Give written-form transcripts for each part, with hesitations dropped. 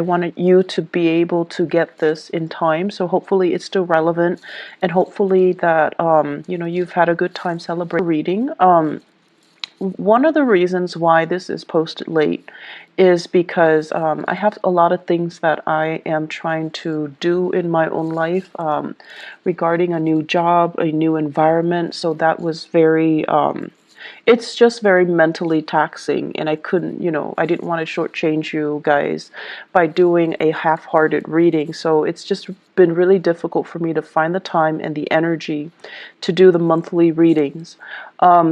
I wanted you to be able to get this in time, so hopefully it's still relevant, and hopefully that you've had a good time celebrating reading. One of the reasons why this is posted late is because I have a lot of things that I am trying to do in my own life regarding a new job, a new environment. So that was very it's just very mentally taxing, and I couldn't, I didn't want to shortchange you guys by doing a half-hearted reading. So it's just been really difficult for me to find the time and the energy to do the monthly readings.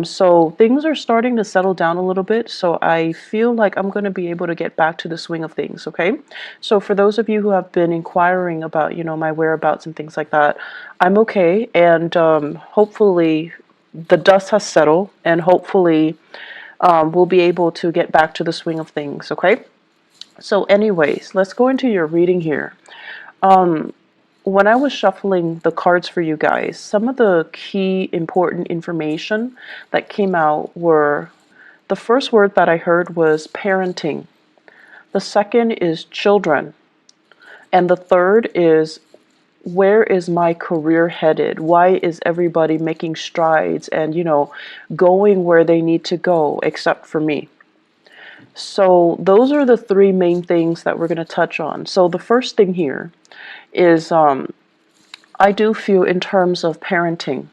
So things are starting to settle down a little bit, so I feel like I'm going to be able to get back to the swing of things, okay? So for those of you who have been inquiring about, my whereabouts and things like that, I'm okay, and hopefully the dust has settled, and hopefully we'll be able to get back to the swing of things, okay? So anyways, let's go into your reading here. When I was shuffling the cards for you guys, some of the key important information that came out were, the first word that I heard was parenting. The second is children. And the third is, where is my career headed? Why is everybody making strides and, going where they need to go except for me? So those are the three main things that we're going to touch on. So the first thing here is I do feel in terms of parenting.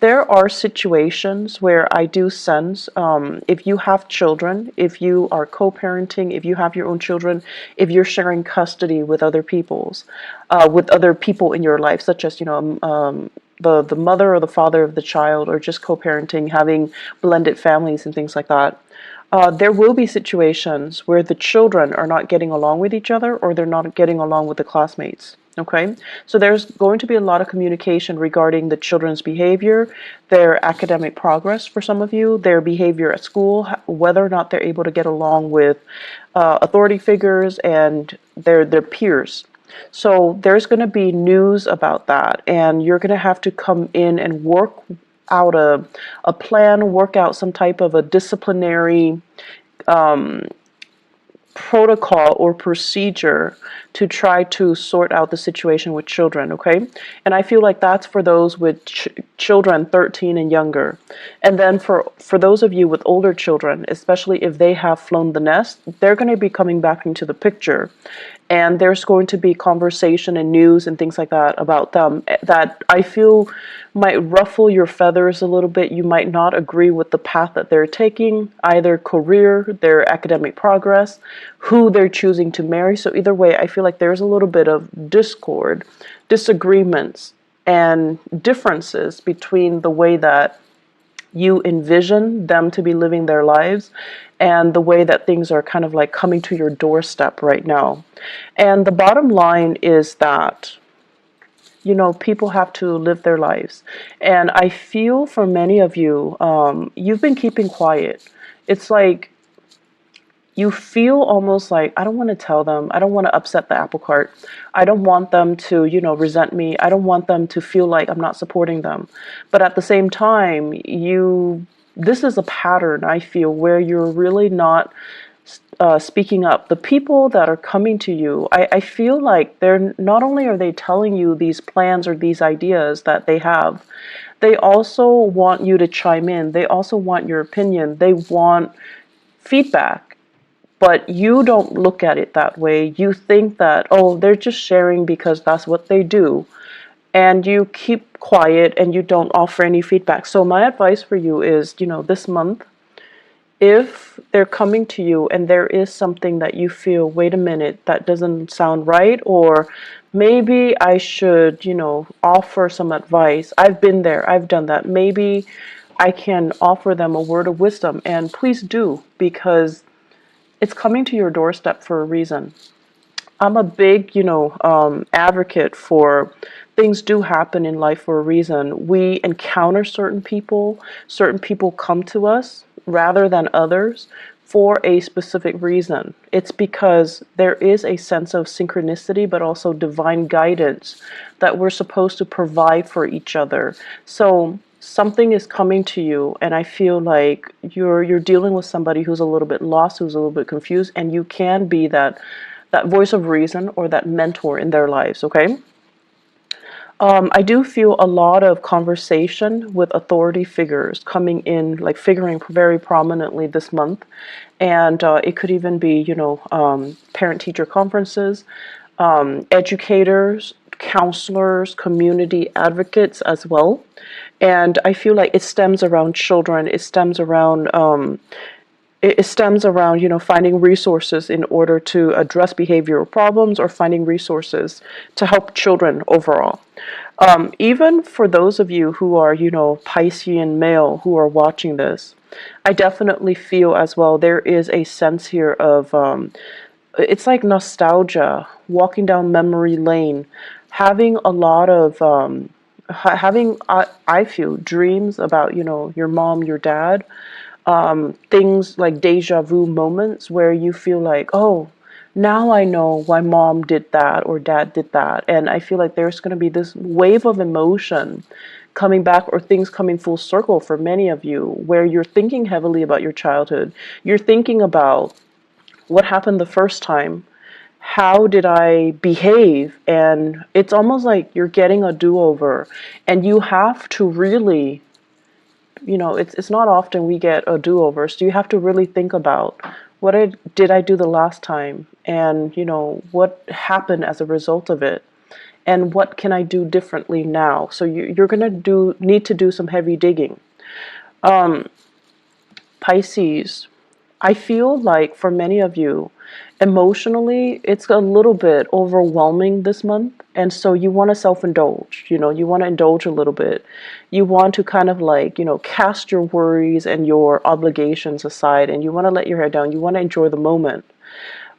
There are situations where I do sense if you have children, if you are co-parenting, if you have your own children, if you're sharing custody with other with other people in your life, such as the mother or the father of the child, or just co-parenting, having blended families and things like that. There will be situations where the children are not getting along with each other, or they're not getting along with the classmates. Okay, so there's going to be a lot of communication regarding the children's behavior, their academic progress for some of you, their behavior at school, whether or not they're able to get along with authority figures and their peers. So there's going to be news about that, and you're going to have to come in and work out a plan, work out some type of a disciplinary protocol or procedure to try to sort out the situation with children, okay? And I feel like that's for those with children 13 and younger. And then for those of you with older children, especially if they have flown the nest, they're going to be coming back into the picture. And there's going to be conversation and news and things like that about them that I feel might ruffle your feathers a little bit. You might not agree with the path that they're taking, either career, their academic progress, who they're choosing to marry. So either way, I feel like there's a little bit of discord, disagreements, and differences between the way that you envision them to be living their lives and the way that things are kind of like coming to your doorstep right now. And the bottom line is that, people have to live their lives. And I feel for many of you, you've been keeping quiet. It's like you feel almost like, I don't want to tell them. I don't want to upset the apple cart. I don't want them to, resent me. I don't want them to feel like I'm not supporting them. But at the same time, this is a pattern, I feel, where you're really not speaking up. The people that are coming to you, I feel like they're not only are they telling you these plans or these ideas that they have, they also want you to chime in. They also want your opinion. They want feedback. But you don't look at it that way. You think that, oh, they're just sharing because that's what they do. And you keep quiet and you don't offer any feedback. So my advice for you is, this month, if they're coming to you and there is something that you feel, wait a minute, that doesn't sound right, or maybe I should, offer some advice. I've been there. I've done that. Maybe I can offer them a word of wisdom. And please do, because it's coming to your doorstep for a reason. I'm a big, advocate for things do happen in life for a reason. We encounter certain people come to us rather than others for a specific reason. It's because there is a sense of synchronicity, but also divine guidance that we're supposed to provide for each other. So something is coming to you, and I feel like you're dealing with somebody who's a little bit lost, who's a little bit confused, and you can be that that voice of reason or that mentor in their lives, okay? I do feel a lot of conversation with authority figures coming in, like figuring very prominently this month. And it could even be, parent-teacher conferences, educators, counselors, community advocates as well. And I feel like it stems around children. It stems around, finding resources in order to address behavioral problems or finding resources to help children overall. Even for those of you who are, Piscean male who are watching this, I definitely feel as well there is a sense here of, it's like nostalgia, walking down memory lane, having a lot of, having, I feel, dreams about, your mom, your dad, things like deja vu moments where you feel like, oh, now I know why mom did that or dad did that. And I feel like there's going to be this wave of emotion coming back, or things coming full circle for many of you, where you're thinking heavily about your childhood. You're thinking about what happened the first time. How did I behave? And it's almost like you're getting a do-over, and you have to really, it's not often we get a do-over, so you have to really think about did I do the last time, and what happened as a result of it, and what can I do differently now. So you're gonna need to do some heavy digging. Pisces, I feel like for many of you, emotionally, it's a little bit overwhelming this month. And so you want to self-indulge, you want to indulge a little bit. You want to kind of like, cast your worries and your obligations aside, and you want to let your hair down. You want to enjoy the moment.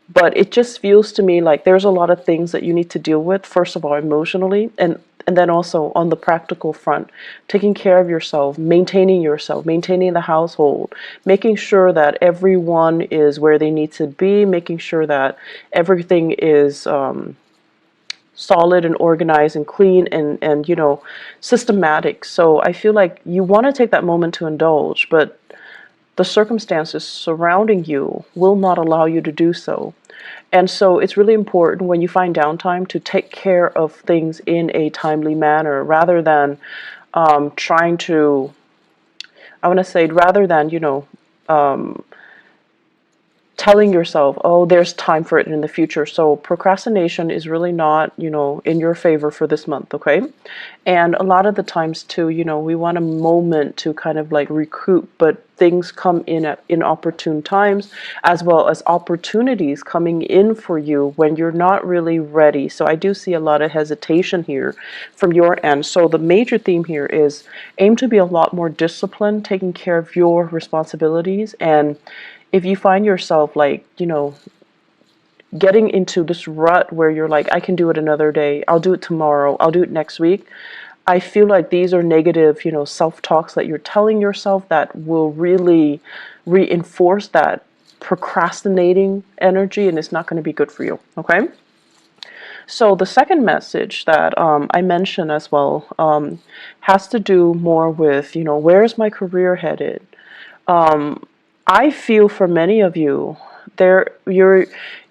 But it just feels to me like there's a lot of things that you need to deal with, first of all, emotionally, and then also on the practical front, taking care of yourself, maintaining the household, making sure that everyone is where they need to be, making sure that everything is solid and organized and clean and systematic. So I feel like you want to take that moment to indulge, but the circumstances surrounding you will not allow you to do so. And so it's really important when you find downtime to take care of things in a timely manner, rather than trying to, I want to say, rather than, telling yourself, oh, there's time for it in the future. So procrastination is really not, in your favor for this month, okay? And a lot of the times too, we want a moment to kind of like recoup, but things come in at inopportune times, as well as opportunities coming in for you when you're not really ready. So I do see a lot of hesitation here from your end. So the major theme here is aim to be a lot more disciplined, taking care of your responsibilities. And if you find yourself like, getting into this rut where you're like, I can do it another day, I'll do it tomorrow, I'll do it next week, I feel like these are negative, self-talks that you're telling yourself that will really reinforce that procrastinating energy, and it's not going to be good for you, okay? So the second message that I mentioned as well has to do more with, where's my career headed? I feel for many of you,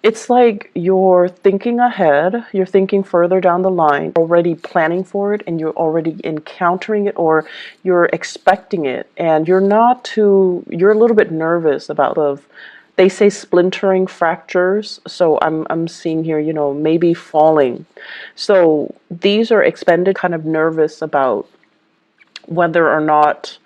it's like you're thinking ahead, you're thinking further down the line, already planning for it, and you're already encountering it, or you're expecting it, and you're a little bit nervous about they say splintering fractures. So I'm seeing here, maybe falling. So these are expended, kind of nervous about whether or not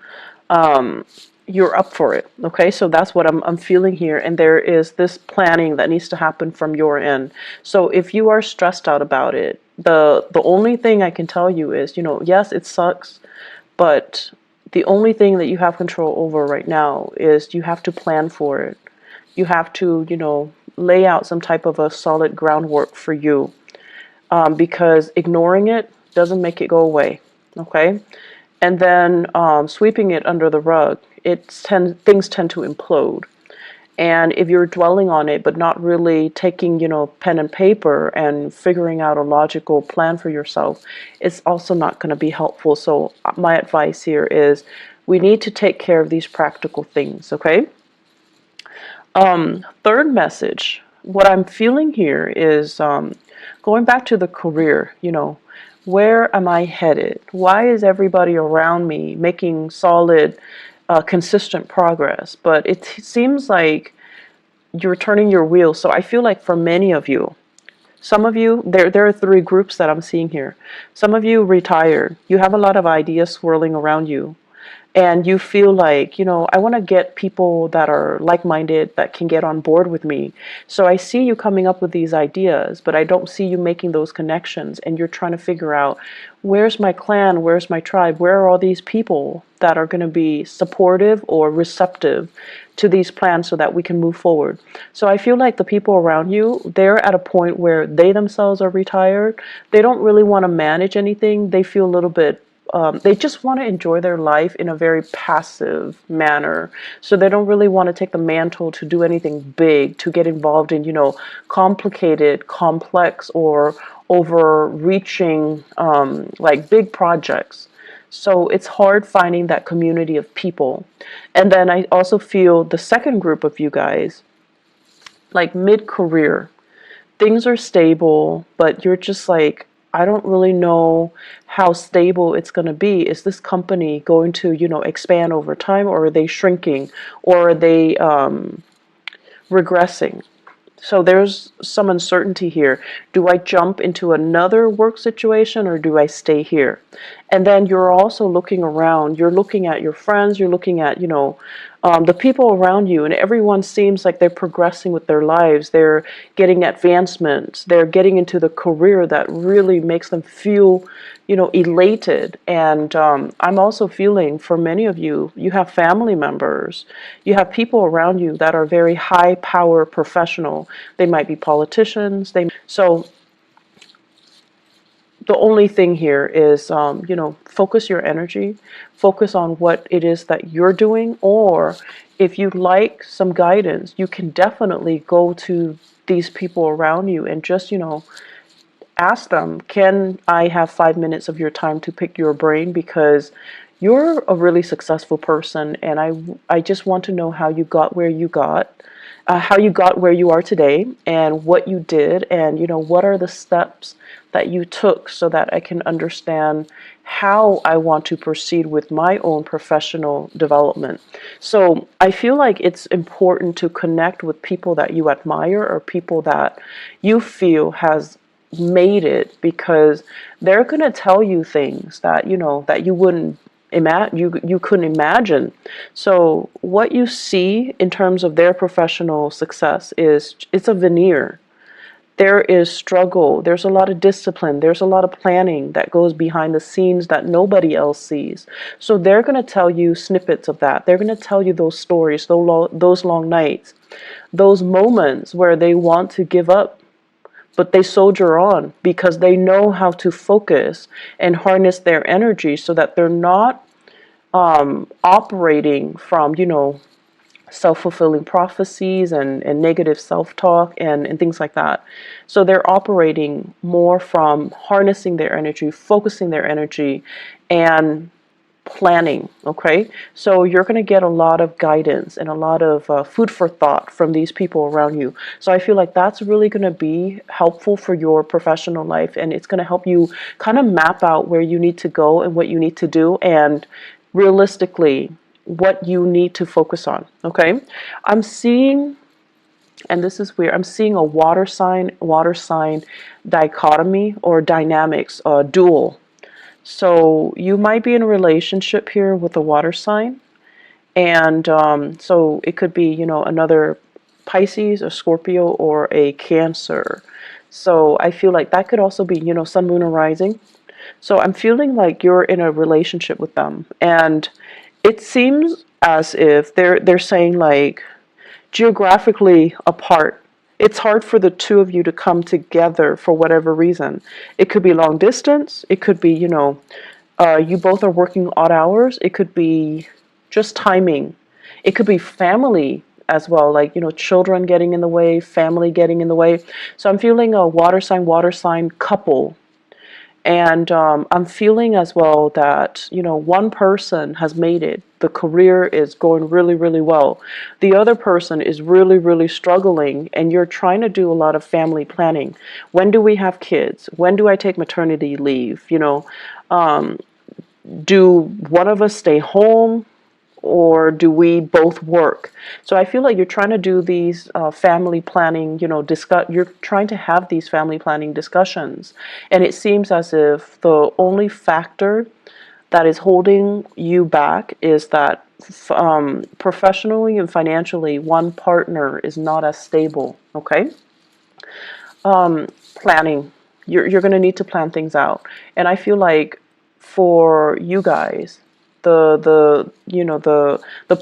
you're up for it. Okay, so that's what I'm feeling here, and there is this planning that needs to happen from your end. So if you are stressed out about it, the only thing I can tell you is, yes, it sucks, but the only thing that you have control over right now is you have to plan for it. You have to, lay out some type of a solid groundwork for you, because ignoring it doesn't make it go away. Okay. And then sweeping it under the rug, things tend to implode. And if you're dwelling on it but not really taking, pen and paper and figuring out a logical plan for yourself, it's also not going to be helpful. So my advice here is we need to take care of these practical things, okay? Third message what I'm feeling here is going back to the career, where am I headed? Why is everybody around me making solid, consistent progress? But it seems like you're turning your wheels. So I feel like for many of you, some of you, there are three groups that I'm seeing here. Some of you retired. You have a lot of ideas swirling around you. And you feel like, I want to get people that are like-minded that can get on board with me. So I see you coming up with these ideas, but I don't see you making those connections. And you're trying to figure out, where's my clan? Where's my tribe? Where are all these people that are going to be supportive or receptive to these plans so that we can move forward? So I feel like the people around you, they're at a point where they themselves are retired. They don't really want to manage anything. They feel a little bit they just want to enjoy their life in a very passive manner. So they don't really want to take the mantle to do anything big, to get involved in, complicated, complex, or overreaching, like big projects. So it's hard finding that community of people. And then I also feel the second group of you guys, like mid-career, things are stable, but you're just like, I don't really know how stable it's going to be. Is this company going to, expand over time, or are they shrinking, or are they regressing? So there's some uncertainty here. Do I jump into another work situation, or do I stay here? And then you're also looking around. You're looking at your friends. You're looking at, the people around you, and everyone seems like they're progressing with their lives. They're getting advancements. They're getting into the career that really makes them feel, elated. And I'm also feeling, for many of you, you have family members, you have people around you that are very high power professional. They might be politicians. So the only thing here is, focus your energy, focus on what it is that you're doing, or if you'd like some guidance, you can definitely go to these people around you and just, ask them, can I have 5 minutes of your time to pick your brain? Because you're a really successful person, and I just want to know how you got where you got, how you got where you are today, and what you did, and what are the steps that you took, so that I can understand how I want to proceed with my own professional development. So I feel like it's important to connect with people that you admire, or people that you feel has made it, because they're going to tell you things that that you wouldn't imagine, you couldn't imagine. So what you see in terms of their professional success is, it's a veneer. There is struggle, there's a lot of discipline, there's a lot of planning that goes behind the scenes that nobody else sees. So they're going to tell you snippets of that. They're going to tell you those stories, those long nights, those moments where they want to give up, but they soldier on because they know how to focus and harness their energy, so that they're not operating from, self-fulfilling prophecies and negative self-talk and things like that. So they're operating more from harnessing their energy, focusing their energy, and planning. Okay, so you're going to get a lot of guidance and a lot of food for thought from these people around you. So I feel like that's really going to be helpful for your professional life, and it's going to help you kind of map out where you need to go and what you need to do, and realistically what you need to focus on. Okay, I'm seeing, and this is weird, I'm seeing a water sign dichotomy or dynamics, dual. So you might be in a relationship here with a water sign, and so it could be, another Pisces, a Scorpio, or a Cancer. So I feel like that could also be, Sun, Moon, or Rising. So I'm feeling like you're in a relationship with them, and it seems as if they're saying, like, geographically apart. It's hard for the two of you to come together for whatever reason. It could be long distance. It could be, you both are working odd hours. It could be just timing. It could be family as well, like, children getting in the way, family getting in the way. So I'm feeling a water sign couple. And I'm feeling as well that, one person has made it. The career is going really, really well. The other person is really, really struggling, and you're trying to do a lot of family planning. When do we have kids? When do I take maternity leave? Do one of us stay home, or do we both work? So I feel like you're trying to do these family planning, you're trying to have these family planning discussions. And it seems as if the only factor that is holding you back is that professionally and financially, one partner is not as stable, okay? Planning. You're going to need to plan things out. And I feel like for you guys, the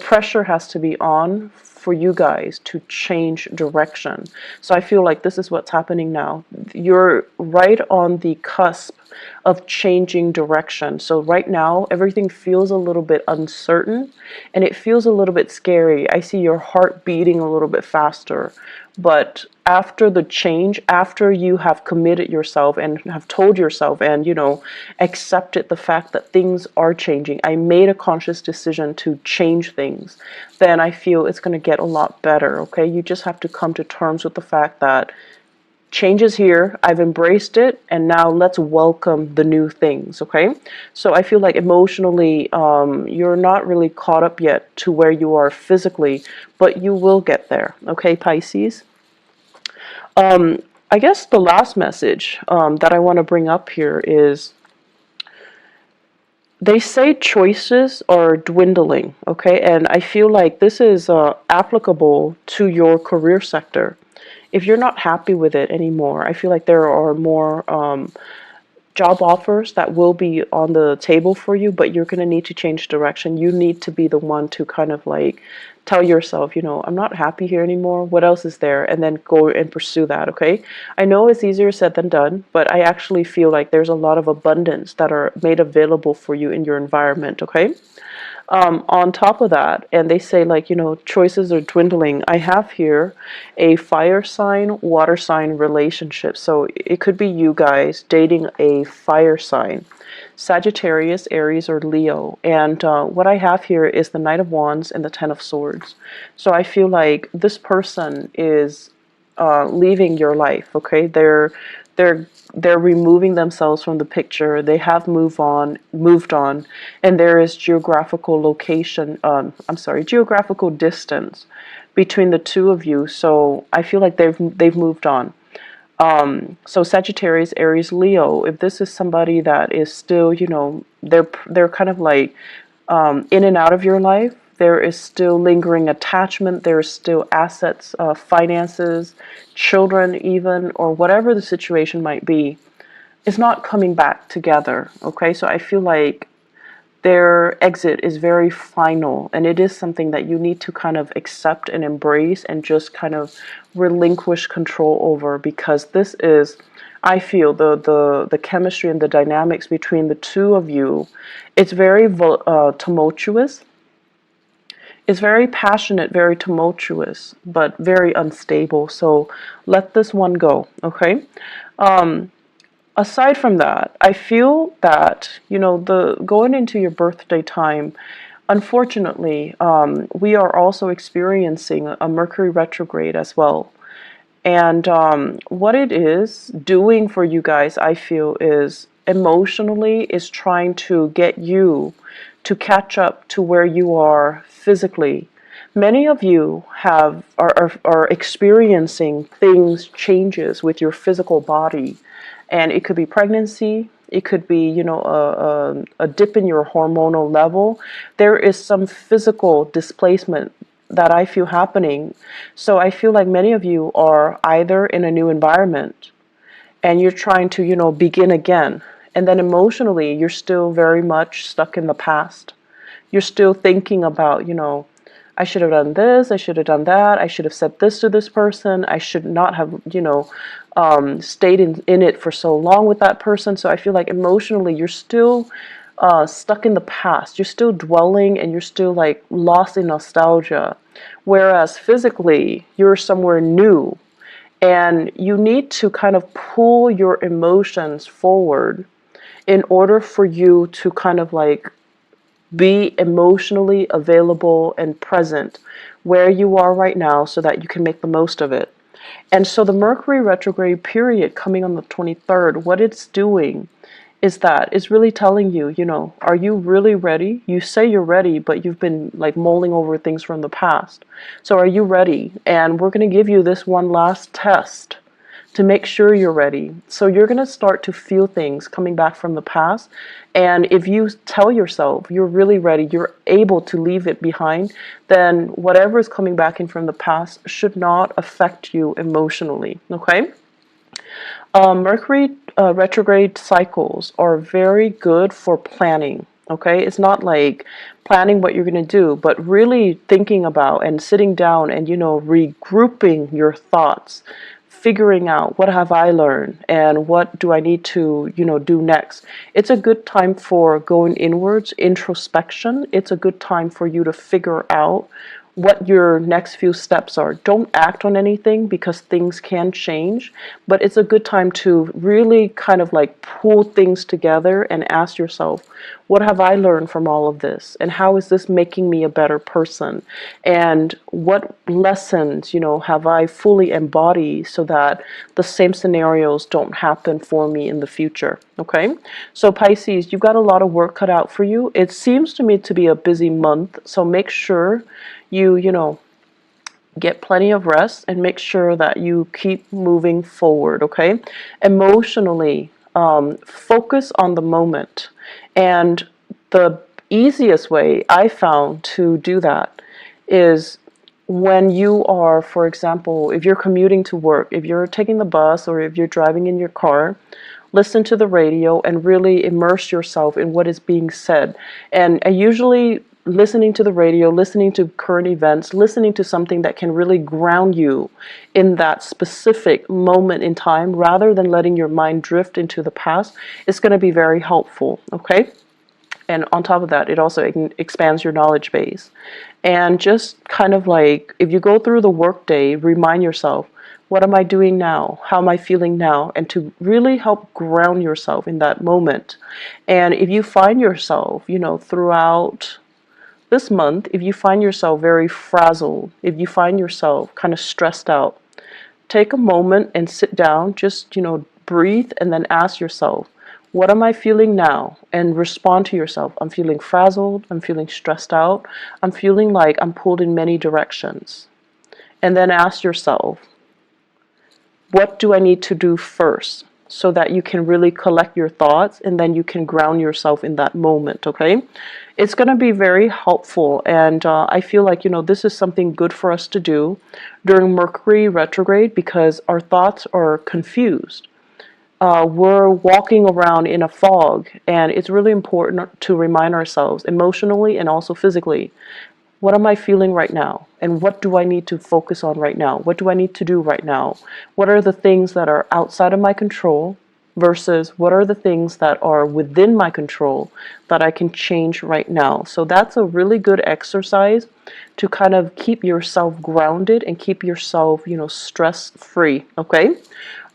pressure has to be on for you guys to change direction. So I feel like this is what's happening now. You're right on the cusp of changing direction. So right now everything feels a little bit uncertain, and it feels a little bit scary. I see your heart beating a little bit faster. But after the change, after you have committed yourself and have told yourself and, accepted the fact that things are changing, I made a conscious decision to change things, then I feel it's going to get a lot better, okay? You just have to come to terms with the fact that change is here, I've embraced it, and now let's welcome the new things, okay? So I feel like emotionally, you're not really caught up yet to where you are physically, but you will get there, okay, Pisces? I guess the last message that I want to bring up here is they say choices are dwindling, okay? And I feel like this is applicable to your career sector. If you're not happy with it anymore, I feel like there are more job offers that will be on the table for you, but you're going to need to change direction. You need to be the one to kind of like tell yourself, I'm not happy here anymore. What else is there? And then go and pursue that, okay? I know it's easier said than done, but I actually feel like there's a lot of abundance that are made available for you in your environment, okay? On top of that, and they say like, choices are dwindling. I have here a fire sign, water sign relationship. So it could be you guys dating a fire sign, Sagittarius, Aries, or Leo. And what I have here is the Knight of Wands and the Ten of Swords. So I feel like this person is leaving your life, okay? They're removing themselves from the picture. They have moved on, and there is geographical location. Geographical distance between the two of you. So I feel like they've moved on. So Sagittarius, Aries, Leo. If this is somebody that is still, they're kind of like in and out of your life. There is still lingering attachment. There is still assets, finances, children even, or whatever the situation might be. It's not coming back together, okay? So I feel like their exit is very final, and it is something that you need to kind of accept and embrace and just kind of relinquish control over, because this is, I feel, the chemistry and the dynamics between the two of you. It's very tumultuous. It's very passionate, very tumultuous, but very unstable. So let this one go, okay? Aside from that, I feel that, the going into your birthday time, unfortunately, we are also experiencing a Mercury retrograde as well. And what it is doing for you guys, I feel, is emotionally is trying to get you to catch up to where you are physically. Many of you are experiencing changes with your physical body, and it could be pregnancy. It could be, a dip in your hormonal level. There is some physical displacement that I feel happening. So I feel like many of you are either in a new environment and you're trying to, begin again. And then emotionally, you're still very much stuck in the past. You're still thinking about, I should have done this, I should have done that, I should have said this to this person, I should not have, stayed in it for so long with that person. So I feel like emotionally, you're still stuck in the past. You're still dwelling and you're still like lost in nostalgia. Whereas physically, you're somewhere new, and you need to kind of pull your emotions forward in order for you to kind of like be emotionally available and present where you are right now so that you can make the most of it. And so the Mercury retrograde period coming on the 23rd, what it's doing is that it's really telling you, you know, are you really ready? You say you're ready, but you've been like mulling over things from the past. So are you ready? And we're going to give you this one last test to make sure you're ready. So you're going to start to feel things coming back from the past. And if you tell yourself you're really ready, you're able to leave it behind, then whatever is coming back in from the past should not affect you emotionally. Okay? Mercury retrograde cycles are very good for planning. Okay, it's not like planning what you're going to do, but really thinking about and sitting down and, you know, regrouping your thoughts, figuring out what have I learned and what do I need to, you know, do next. It's a good time for going inwards, introspection. It's a good time for you to figure out what your next few steps are. Don't act on anything because things can change, but it's a good time to really kind of like pull things together and ask yourself, what have I learned from all of this? And how is this making me a better person? And what lessons, you know, have I fully embodied so that the same scenarios don't happen for me in the future? Okay? So Pisces, you've got a lot of work cut out for you. It seems to me to be a busy month, so make sure you know, get plenty of rest and make sure that you keep moving forward, okay? Emotionally, focus on the moment. And the easiest way I found to do that is when you are, for example, if you're commuting to work, if you're taking the bus or if you're driving in your car, listen to the radio and really immerse yourself in what is being said. And I usually listening to the radio, listening to current events, listening to something that can really ground you in that specific moment in time rather than letting your mind drift into the past is going to be very helpful, okay? And on top of that, it also expands your knowledge base. And just kind of like, if you go through the workday, remind yourself, what am I doing now? How am I feeling now? And to really help ground yourself in that moment. And if you find yourself, you know, throughout this month, if you find yourself very frazzled, if you find yourself kind of stressed out, take a moment and sit down, just, you know, breathe and then ask yourself, what am I feeling now? And respond to yourself. I'm feeling frazzled. I'm feeling stressed out. I'm feeling like I'm pulled in many directions. And then ask yourself, what do I need to do first? So that you can really collect your thoughts and then you can ground yourself in that moment, okay? It's going to be very helpful, and I feel like, you know, this is something good for us to do during Mercury retrograde because our thoughts are confused. We're walking around in a fog, and it's really important to remind ourselves emotionally and also physically, what am I feeling right now? And what do I need to focus on right now? What do I need to do right now? What are the things that are outside of my control versus what are the things that are within my control that I can change right now? So that's a really good exercise to kind of keep yourself grounded and keep yourself, you know, stress free, okay?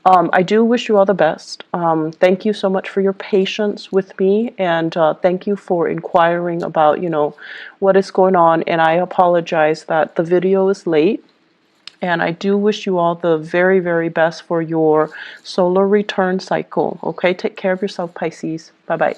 I do wish you all the best. Thank you so much for your patience with me, and thank you for inquiring about, you know, what is going on. And I apologize that the video is late. And I do wish you all the very, very best for your solar return cycle. Okay, take care of yourself, Pisces. Bye-bye.